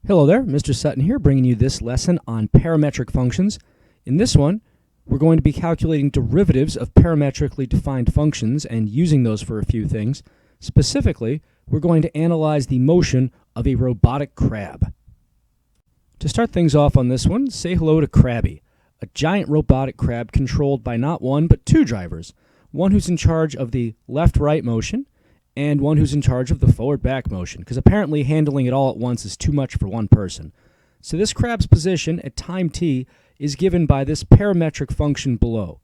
Hello there, Mr. Sutton here, bringing you this lesson on parametric functions. In this one, we're going to be calculating derivatives of parametrically defined functions and using those for a few things. Specifically, we're going to analyze the motion of a robotic crab. To start things off on this one, say hello to Krabby, a giant robotic crab controlled by not one but two drivers, one who's in charge of the left-right motion and one who's in charge of the forward-back motion, because apparently handling it all at once is too much for one person. So this crab's position at time t is given by this parametric function below,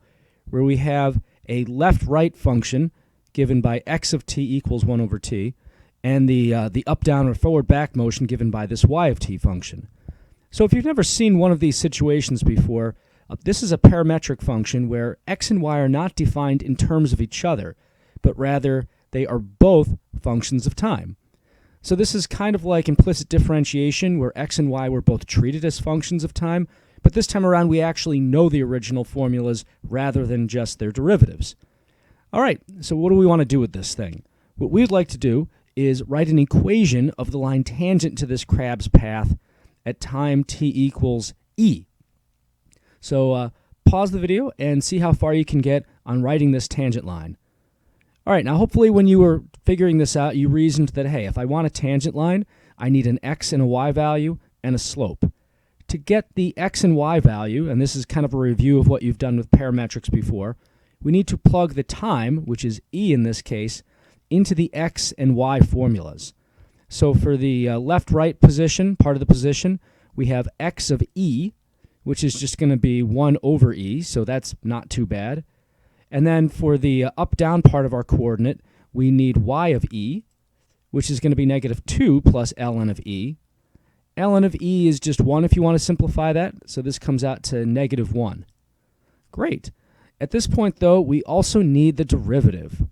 where we have a left-right function given by x of t equals 1 over t, and the up-down or forward-back motion given by this y of t function. So if you've never seen one of these situations before, this is a parametric function where x and y are not defined in terms of each other, but rather they are both functions of time. So this is kind of like implicit differentiation, where x and y were both treated as functions of time, but this time around we actually know the original formulas rather than just their derivatives. All right, so what do we want to do with this thing? What we'd like to do is write an equation of the line tangent to this crab's path at time t equals e. So pause the video and see how far you can get on writing this tangent line. All right, now hopefully when you were figuring this out, you reasoned that, hey, if I want a tangent line, I need an x and a y value and a slope. To get the x and y value, and this is kind of a review of what you've done with parametrics before, we need to plug the time, which is e in this case, into the x and y formulas. So for the left-right position, part of the position, we have x of e, which is just going to be 1 over e, so that's not too bad. And then for the up-down part of our coordinate, we need y of e, which is going to be negative 2 plus ln of e. ln of e is just 1 if you want to simplify that, so this comes out to negative 1. Great. At this point, though, we also need the derivative.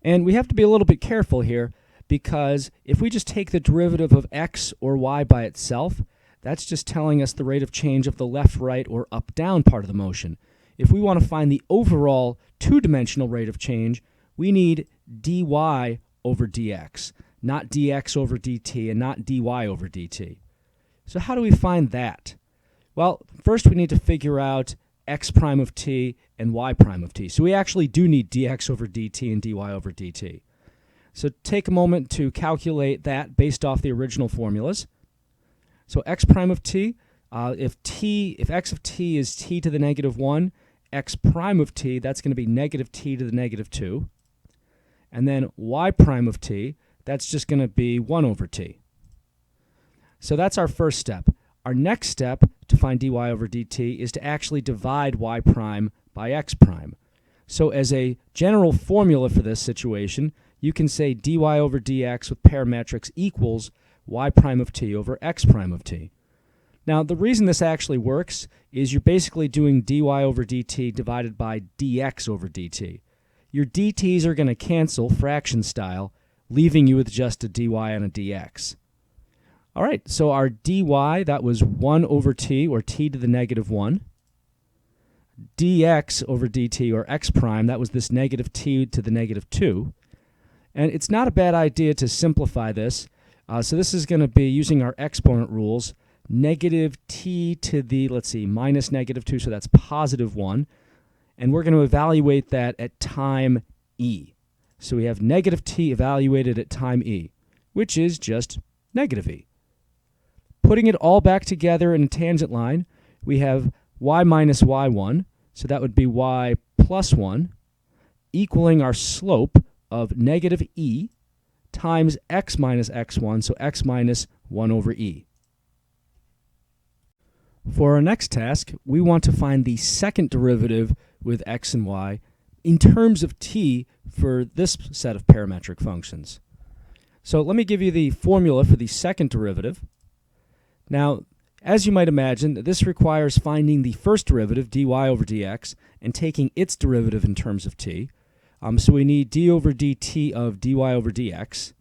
And we have to be a little bit careful here, because if we just take the derivative of x or y by itself, that's just telling us the rate of change of the left-right or up-down part of the motion. If we want to find the overall two-dimensional rate of change, we need dy over dx, not dx over dt, and not dy over dt. So how do we find that? Well, first we need to figure out x prime of t and y prime of t. So we actually do need dx over dt and dy over dt. So take a moment to calculate that based off the original formulas. So x prime of t, if x of t is t to the negative 1, x prime of t, that's going to be negative t to the negative 2. And then y prime of t, that's just going to be 1 over t. So that's our first step. Our next step to find dy over dt is to actually divide y prime by x prime. So as a general formula for this situation, you can say dy over dx with parametrics equals y prime of t over x prime of t. Now, the reason this actually works is you're basically doing dy over dt divided by dx over dt. Your dt's are going to cancel fraction style, leaving you with just a dy and a dx. All right, so our dy, that was 1 over t, or t to the negative 1. dx over dt, or x prime, that was this negative t to the negative 2. And it's not a bad idea to simplify this. So this is going to be, using our exponent rules, negative t to the, let's see, minus negative 2, so that's positive 1. And we're going to evaluate that at time e. So we have negative t evaluated at time e, which is just negative e. Putting it all back together in a tangent line, we have y minus y1, so that would be y plus 1, equaling our slope of negative e times x minus x1, so x minus 1 over e. For our next task, we want to find the second derivative with x and y in terms of t for this set of parametric functions. So let me give you the formula for the second derivative. Now, as you might imagine, this requires finding the first derivative, dy over dx, and taking its derivative in terms of t. So we need d over dt of dy over dx.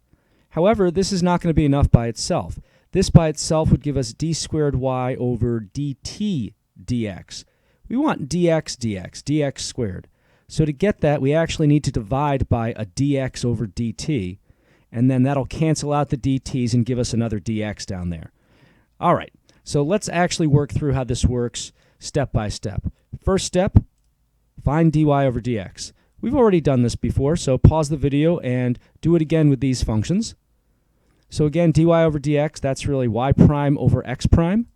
However, this is not going to be enough by itself. This by itself would give us d squared y over dt dx. We want dx dx squared. So to get that, we actually need to divide by a dx over dt. and then that'll cancel out the dt's and give us another dx down there. All right, so let's actually work through how this works step by step. First step, find dy over dx. We've already done this before, so pause the video and do it again with these functions. So again, dy over dx, that's really y prime over x prime.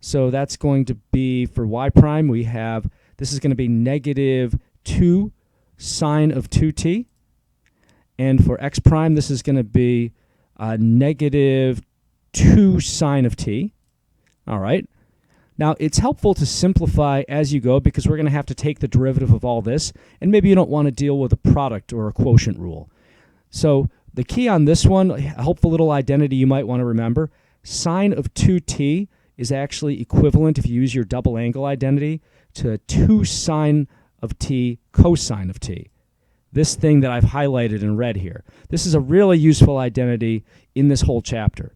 So that's going to be, for y prime, we have, this is going to be negative 2 sine of 2t. And for x prime, this is going to be negative 2 sine of t. All right. Now, it's helpful to simplify as you go because we're going to have to take the derivative of all this, and maybe you don't want to deal with a product or a quotient rule. So the key on this one, a helpful little identity you might want to remember, sine of 2t is actually equivalent, if you use your double angle identity, to 2 sine of t cosine of t. This thing that I've highlighted in red here. This is a really useful identity in this whole chapter.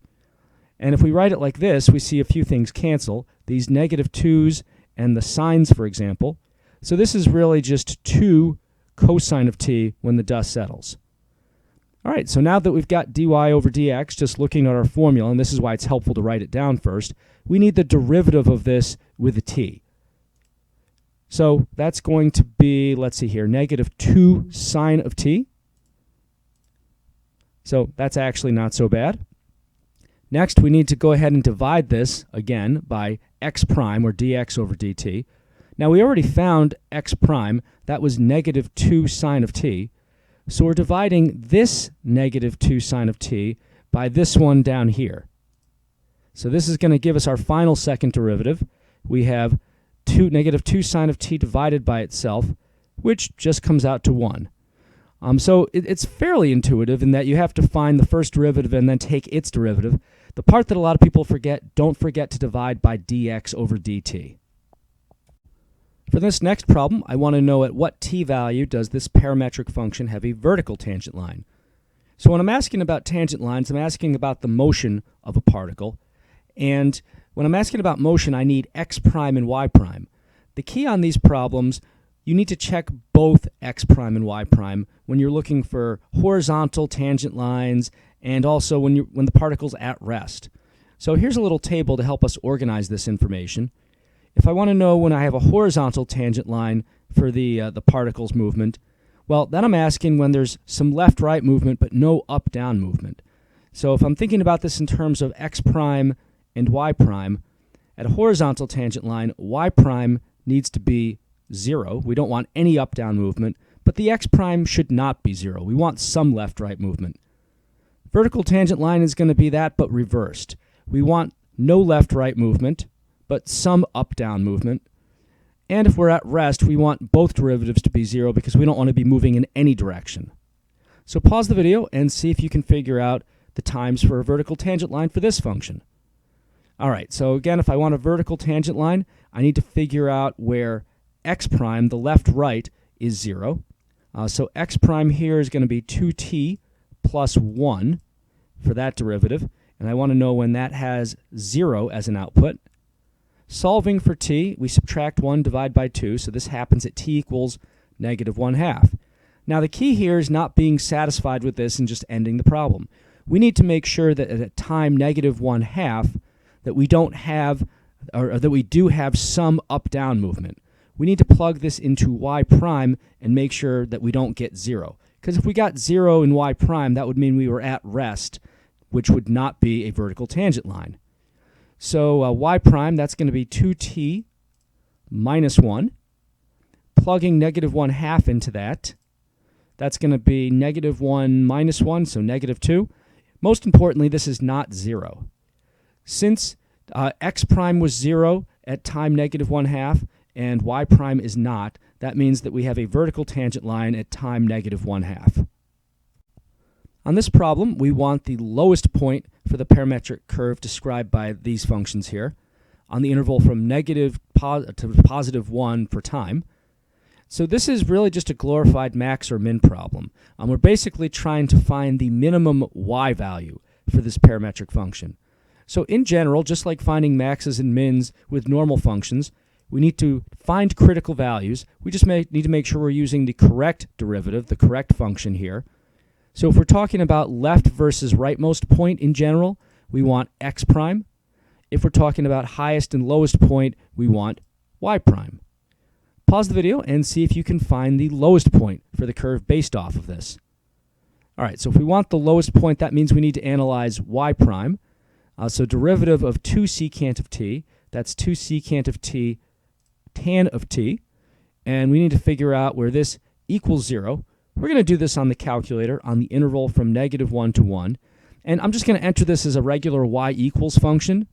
And if we write it like this, we see a few things cancel. These negative 2's and the sines, for example. So this is really just 2 cosine of t when the dust settles. All right, so now that we've got dy over dx, just looking at our formula, and this is why it's helpful to write it down first, we need the derivative of this with a t. So that's going to be, let's see here, negative 2 sine of t. So that's actually not so bad. Next, we need to go ahead and divide this, again, by x prime, or dx over dt. Now, we already found x prime. That was negative 2 sine of t. So we're dividing this negative 2 sine of t by this one down here. So this is going to give us our final second derivative. We have negative 2 sine of t divided by itself, which just comes out to 1. So it's fairly intuitive in that you have to find the first derivative and then take its derivative. The part that a lot of people forget, don't forget to divide by dx over dt. For this next problem, I want to know at what t value does this parametric function have a vertical tangent line. So when I'm asking about tangent lines, I'm asking about the motion of a particle. And when I'm asking about motion, I need x prime and y prime. The key on these problems, you need to check both x prime and y prime when you're looking for horizontal tangent lines and also when the particle's at rest. So here's a little table to help us organize this information. If I want to know when I have a horizontal tangent line for the particle's movement, well, then I'm asking when there's some left-right movement but no up-down movement. So if I'm thinking about this in terms of x prime and y prime, at a horizontal tangent line, y prime needs to be 0. We don't want any up-down movement, but the x prime should not be 0. We want some left-right movement. Vertical tangent line is going to be that, but reversed. We want no left-right movement, but some up-down movement. And if we're at rest, we want both derivatives to be 0 because we don't want to be moving in any direction. So pause the video and see if you can figure out the times for a vertical tangent line for this function. All right, so again, if I want a vertical tangent line, I need to figure out where x prime, the left-right, is 0. So x prime here is going to be 2t plus 1 for that derivative, and I want to know when that has 0 as an output. Solving for t, we subtract 1, divide by 2, so this happens at t equals negative 1/2. Now the key here is not being satisfied with this and just ending the problem. We need to make sure that at time negative 1/2 that we don't have, or that we do have some up-down movement. We need to plug this into y prime and make sure that we don't get 0. Because if we got 0 in y prime, that would mean we were at rest, which would not be a vertical tangent line. So y prime, that's going to be 2t minus 1. Plugging negative 1/2 into that, that's going to be negative 1 minus 1, so negative 2. Most importantly, this is not 0. Since x prime was 0 at time negative 1/2 and y prime is not, that means that we have a vertical tangent line at time negative 1/2. On this problem, we want the lowest point for the parametric curve described by these functions here on the interval from negative to positive 1 for time. So this is really just a glorified max or min problem. We're basically trying to find the minimum y value for this parametric function. So in general, just like finding maxes and mins with normal functions, we need to find critical values. We just need to make sure we're using the correct derivative, the correct function here. So if we're talking about left versus rightmost point in general, we want x prime. If we're talking about highest and lowest point, we want y prime. Pause the video and see if you can find the lowest point for the curve based off of this. All right, so if we want the lowest point, that means we need to analyze y prime. So derivative of 2 secant of t, that's 2 secant of t tan of t. And we need to figure out where this equals 0. We're going to do this on the calculator on the interval from -1 to 1. And I'm just going to enter this as a regular y equals function.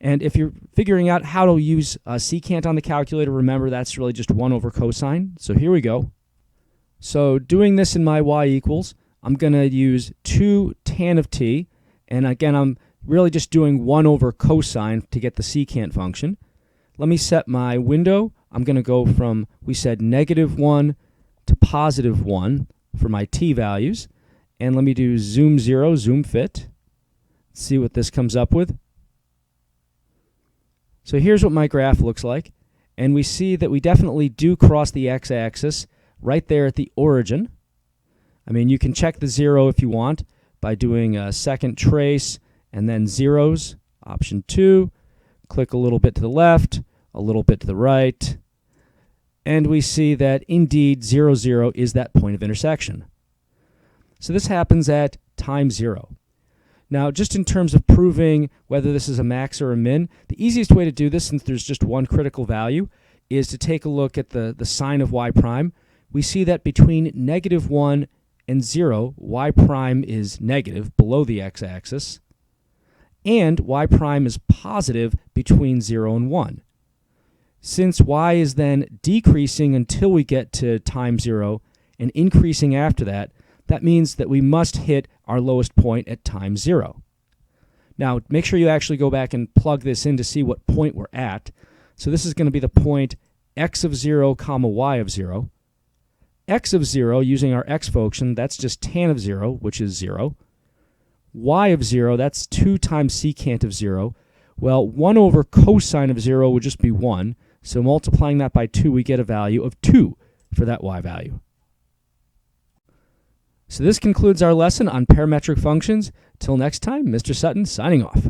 And if you're figuring out how to use secant on the calculator, remember that's really just 1 over cosine. So here we go. So doing this in my y equals, I'm going to use 2 tan of t. And again, I'm really just doing 1 over cosine to get the secant function. Let me set my window. I'm going to go from, we said, -1 to +1 for my t values. And let me do zoom 0, zoom fit. See what this comes up with. So here's what my graph looks like. And we see that we definitely do cross the x-axis right there at the origin. I mean, you can check the 0 if you want by doing a second trace and then zeros, option 2. Click a little bit to the left, a little bit to the right. And we see that indeed 0, 0 is that point of intersection. So this happens at time 0. Now, just in terms of proving whether this is a max or a min, the easiest way to do this, since there's just one critical value, is to take a look at the sign of y prime. We see that between -1 and 0, y prime is negative below the x-axis, and y prime is positive between 0 and 1. Since y is then decreasing until we get to time 0 and increasing after that, that means that we must hit our lowest point at time 0. Now, make sure you actually go back and plug this in to see what point we're at. So this is going to be the point x of 0, comma y of 0. X of 0, using our x function, that's just tan of 0, which is 0. Y of 0, that's 2 times secant of 0. Well, 1 over cosine of 0 would just be 1. So multiplying that by 2, we get a value of 2 for that y value. So this concludes our lesson on parametric functions. Till next time, Mr. Sutton signing off.